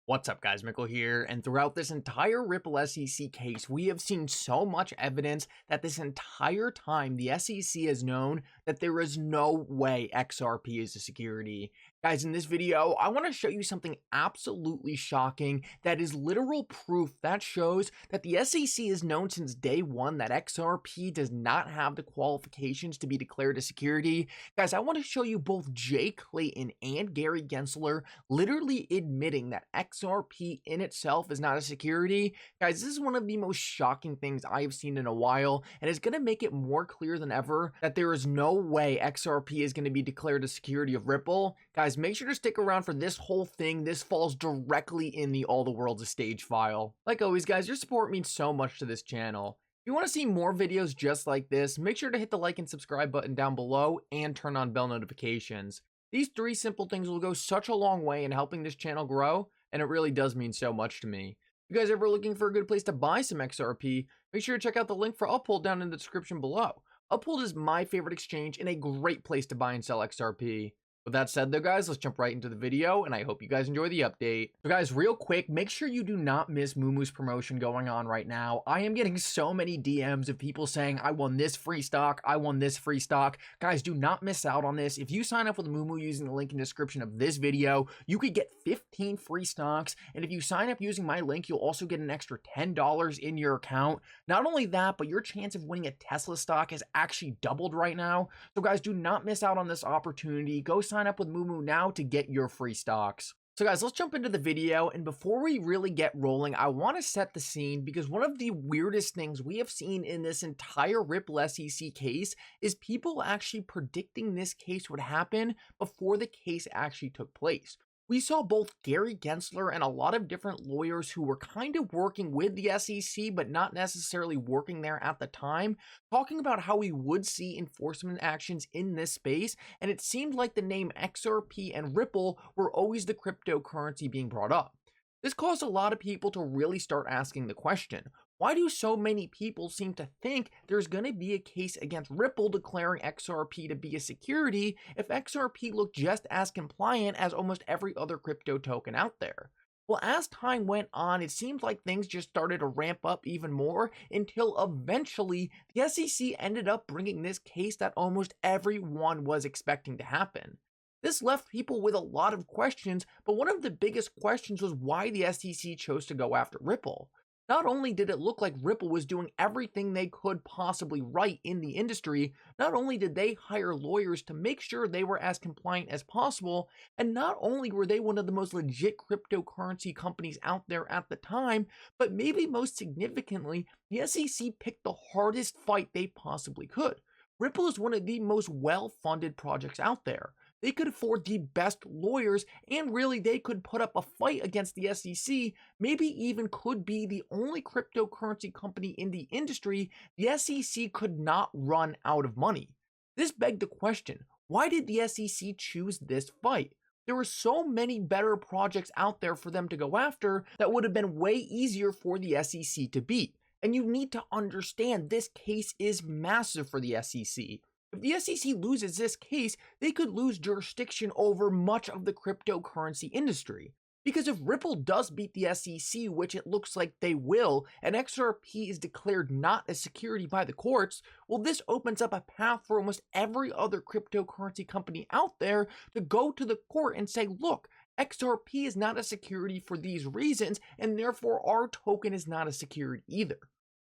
What's up, guys? Mickle here, and throughout this entire Ripple SEC case, we have seen so much evidence that this entire time the SEC has known that there is no way XRP is a security. Guys, in this video, I want to show you something absolutely shocking that is literal proof that shows that the SEC has known since day one that XRP does not have the qualifications to be declared a security. Guys, I want to show you both Jay Clayton and Gary Gensler literally admitting that XRP in itself is not a security. Guys, this is one of the most shocking things I have seen in a while, and it's going to make it more clear than ever that there is no way XRP is going to be declared a security of Ripple. Guys, make sure to stick around for this whole thing. This falls directly in the All the World's a Stage file. Like always, guys, your support means so much to this channel. If you want to see more videos just like this, make sure to hit the like and subscribe button down below and turn on bell notifications. These three simple things will go such a long way in helping this channel grow, and it really does mean so much to me. If you guys are ever looking for a good place to buy some XRP, make sure to check out the link for Uphold down in the description below. Uphold is my favorite exchange and a great place to buy and sell XRP. With that said though, guys, let's jump right into the video, and I hope you guys enjoy the update. So guys, real quick, make sure you do not miss moomoo's promotion going on right now. I am getting so many DMs of people saying, I won this free stock, I won this free stock. Guys, do not miss out on this. If you sign up with moomoo using the link in the description of this video, you could get 15 free stocks, and if you sign up using my link, you'll also get an extra $10 in your account. Not only that, but your chance of winning a Tesla stock has actually doubled right now. So guys, do not miss out on this opportunity. Go sign up with moomoo now to get your free stocks. So guys, let's jump into the video, and before we really get rolling, I want to set the scene because one of the weirdest things we have seen in this entire Ripple SEC case is people actually predicting this case would happen before the case actually took place. We saw both Gary Gensler and a lot of different lawyers who were kind of working with the SEC but not necessarily working there at the time, talking about how we would see enforcement actions in this space, and it seemed like the name XRP and Ripple were always the cryptocurrency being brought up. This caused a lot of people to really start asking the question, why do so many people seem to think there's going to be a case against Ripple declaring XRP to be a security if XRP looked just as compliant as almost every other crypto token out there? Well, as time went on, it seemed like things just started to ramp up even more until eventually the SEC ended up bringing this case that almost everyone was expecting to happen. This left people with a lot of questions, but one of the biggest questions was why the SEC chose to go after Ripple. Not only did it look like Ripple was doing everything they could possibly right in the industry, not only did they hire lawyers to make sure they were as compliant as possible, and not only were they one of the most legit cryptocurrency companies out there at the time, but maybe most significantly, the SEC picked the hardest fight they possibly could. Ripple is one of the most well-funded projects out there. They could afford the best lawyers, and really they could put up a fight against the SEC, maybe even could be the only cryptocurrency company in the industry the SEC could not run out of money. This begged the question, why did the SEC choose this fight? There were so many better projects out there for them to go after that would have been way easier for the SEC to beat. And you need to understand this case is massive for the SEC. If the SEC loses this case, they could lose jurisdiction over much of the cryptocurrency industry. Because if Ripple does beat the SEC, which it looks like they will, and XRP is declared not a security by the courts, well, this opens up a path for almost every other cryptocurrency company out there to go to the court and say, look, XRP is not a security for these reasons, and therefore our token is not a security either.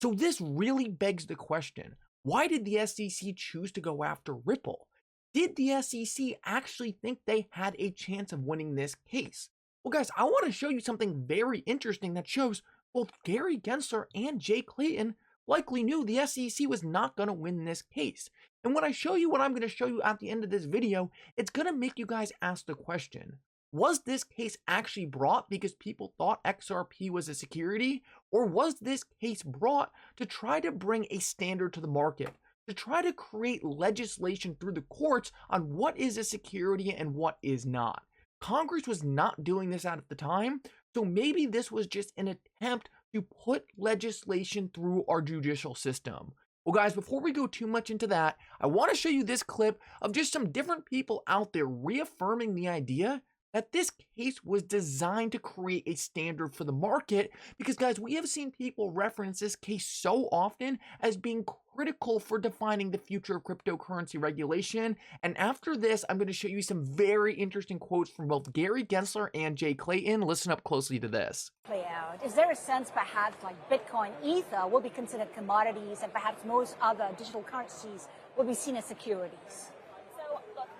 So this really begs the question, why did the SEC choose to go after Ripple? Did the SEC actually think they had a chance of winning this case? Well, guys, I want to show you something very interesting that shows both Gary Gensler and Jay Clayton likely knew the SEC was not going to win this case. And when I show you what I'm going to show you at the end of this video, it's going to make you guys ask the question, was this case actually brought because people thought XRP was a security? Or was this case brought to try to bring a standard to the market, to try to create legislation through the courts on what is a security and what is not? Congress was not doing this at the time, so maybe this was just an attempt to put legislation through our judicial system. Well, guys, before we go too much into that, I want to show you this clip of just some different people out there reaffirming the idea that this case was designed to create a standard for the market because, guys, we have seen people reference this case so often as being critical for defining the future of cryptocurrency regulation. And after this, I'm going to show you some very interesting quotes from both Gary Gensler and Jay Clayton. Listen up closely to this. Play out. Is there a sense perhaps like Bitcoin, Ether will be considered commodities and perhaps most other digital currencies will be seen as securities?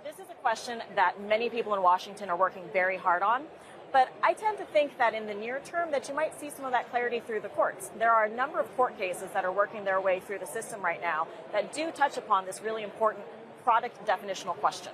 This is a question that many people in Washington are working very hard on, but I tend to think that in the near term that you might see some of that clarity through the courts. There are a number of court cases that are working their way through the system right now that do touch upon this really important product definitional question.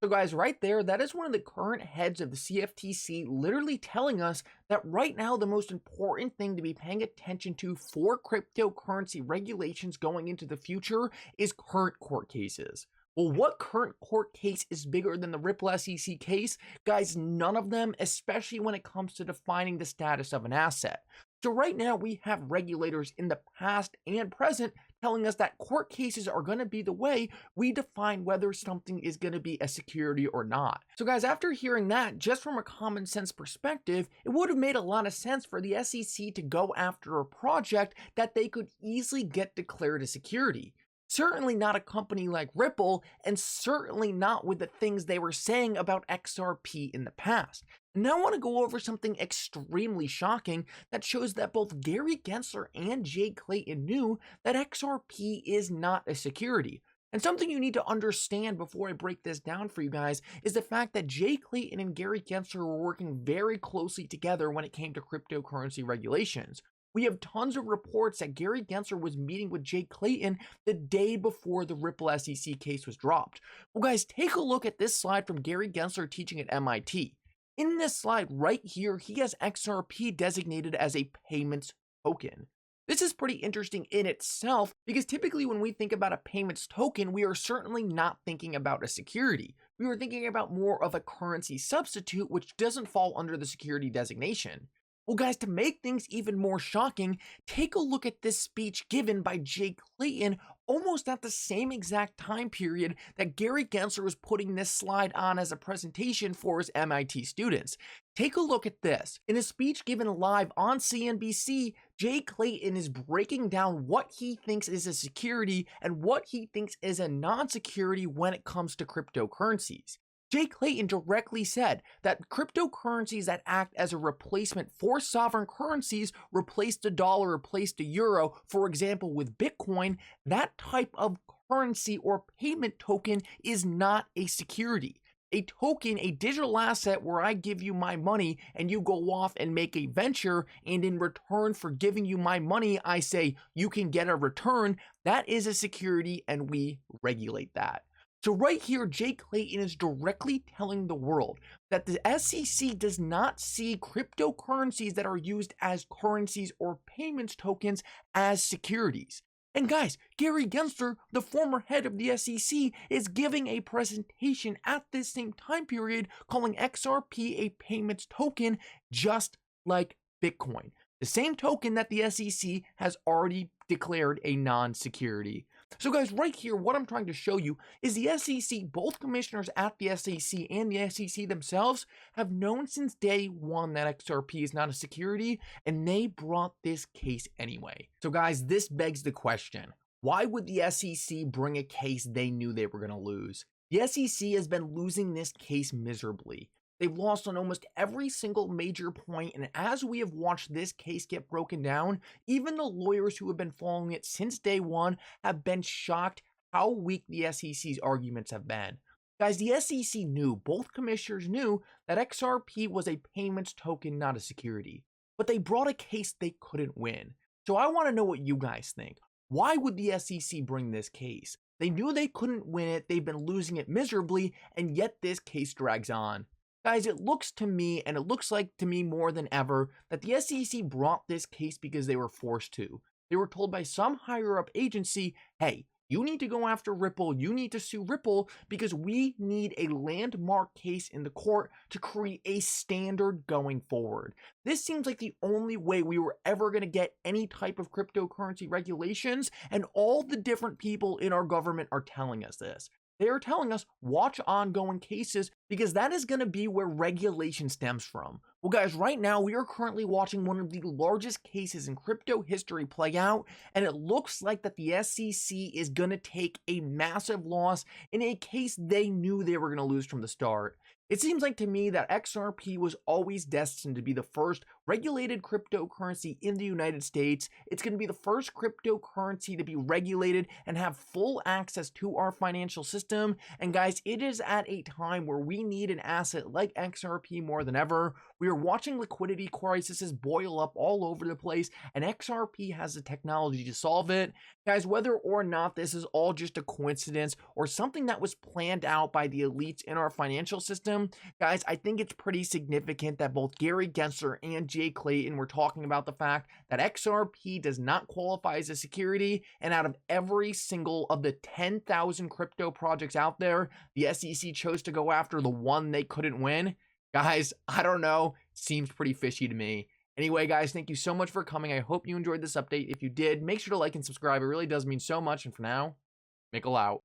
So guys, right there, that is one of the current heads of the CFTC literally telling us that right now the most important thing to be paying attention to for cryptocurrency regulations going into the future is current court cases. Well, what current court case is bigger than the Ripple SEC case? Guys, none of them, especially when it comes to defining the status of an asset. So right now we have regulators in the past and present telling us that court cases are going to be the way we define whether something is going to be a security or not. So guys, after hearing that, just from a common sense perspective, it would have made a lot of sense for the SEC to go after a project that they could easily get declared a security. Certainly not a company like Ripple, and certainly not with the things they were saying about XRP in the past. And now I want to go over something extremely shocking that shows that both Gary Gensler and Jay Clayton knew that XRP is not a security. And something you need to understand before I break this down for you guys is the fact that Jay Clayton and Gary Gensler were working very closely together when it came to cryptocurrency regulations. We have tons of reports that Gary Gensler was meeting with Jay Clayton the day before the Ripple SEC case was dropped. Well, guys, take a look at this slide from Gary Gensler teaching at MIT. In this slide right here, he has XRP designated as a payments token. This is pretty interesting in itself because typically when we think about a payments token, we are certainly not thinking about a security. We are thinking about more of a currency substitute, which doesn't fall under the security designation. Well, guys, to make things even more shocking, take a look at this speech given by Jay Clayton almost at the same exact time period that Gary Gensler was putting this slide on as a presentation for his MIT students. Take a look at this. In a speech given live on CNBC, Jay Clayton is breaking down what he thinks is a security and what he thinks is a non-security when it comes to cryptocurrencies. Jay Clayton directly said that cryptocurrencies that act as a replacement for sovereign currencies, replace the dollar, replace the euro, for example with Bitcoin, that type of currency or payment token is not a security. A token, a digital asset where I give you my money and you go off and make a venture, and in return for giving you my money, I say you can get a return, that is a security and we regulate that. So right here, Jay Clayton is directly telling the world that the SEC does not see cryptocurrencies that are used as currencies or payments tokens as securities. And guys, Gary Gensler, the former head of the SEC, is giving a presentation at this same time period calling XRP a payments token just like Bitcoin. The same token that the SEC has already declared a non-security. So guys, right here, what I'm trying to show you is the SEC, both commissioners at the SEC and the SEC themselves have known since day one that XRP is not a security, and they brought this case anyway. So guys, this begs the question, why would the SEC bring a case they knew they were going to lose? The SEC has been losing this case miserably. They've lost on almost every single major point, and as we have watched this case get broken down, even the lawyers who have been following it since day one have been shocked how weak the SEC's arguments have been. Guys, the SEC knew, both commissioners knew, that XRP was a payments token, not a security. But they brought a case they couldn't win. So I want to know what you guys think. Why would the SEC bring this case? They knew they couldn't win it, they've been losing it miserably, and yet this case drags on. Guys, it looks to me, and it looks like to me more than ever, that the SEC brought this case because they were forced to. They were told by some higher up agency, hey, you need to go after Ripple, you need to sue Ripple because we need a landmark case in the court to create a standard going forward. This seems like the only way we were ever going to get any type of cryptocurrency regulations, and all the different people in our government are telling us this. they are telling us watch ongoing cases because that is going to be where regulation stems from. Well, guys, right now we are currently watching one of the largest cases in crypto history play out, and it looks like that the SEC is going to take a massive loss in a case they knew they were going to lose from the start. It seems like to me that XRP was always destined to be the first regulated cryptocurrency in the United States. It's going to be the first cryptocurrency to be regulated and have full access to our financial system. And guys, it is at a time where we need an asset like XRP more than ever. We are watching liquidity crises boil up all over the place, and XRP has the technology to solve it. Guys, whether or not this is all just a coincidence or something that was planned out by the elites in our financial system, guys, I think it's pretty significant that both Gary Gensler and Jay Clayton were talking about the fact that XRP does not qualify as a security, and out of every single of the 10,000 crypto projects out there, the SEC chose to go after the one they couldn't win. Guys, I don't know. Seems pretty fishy to me. Anyway, guys, thank you so much for coming. I hope you enjoyed this update. If you did, make sure to like and subscribe. It really does mean so much. And for now, Mickle out.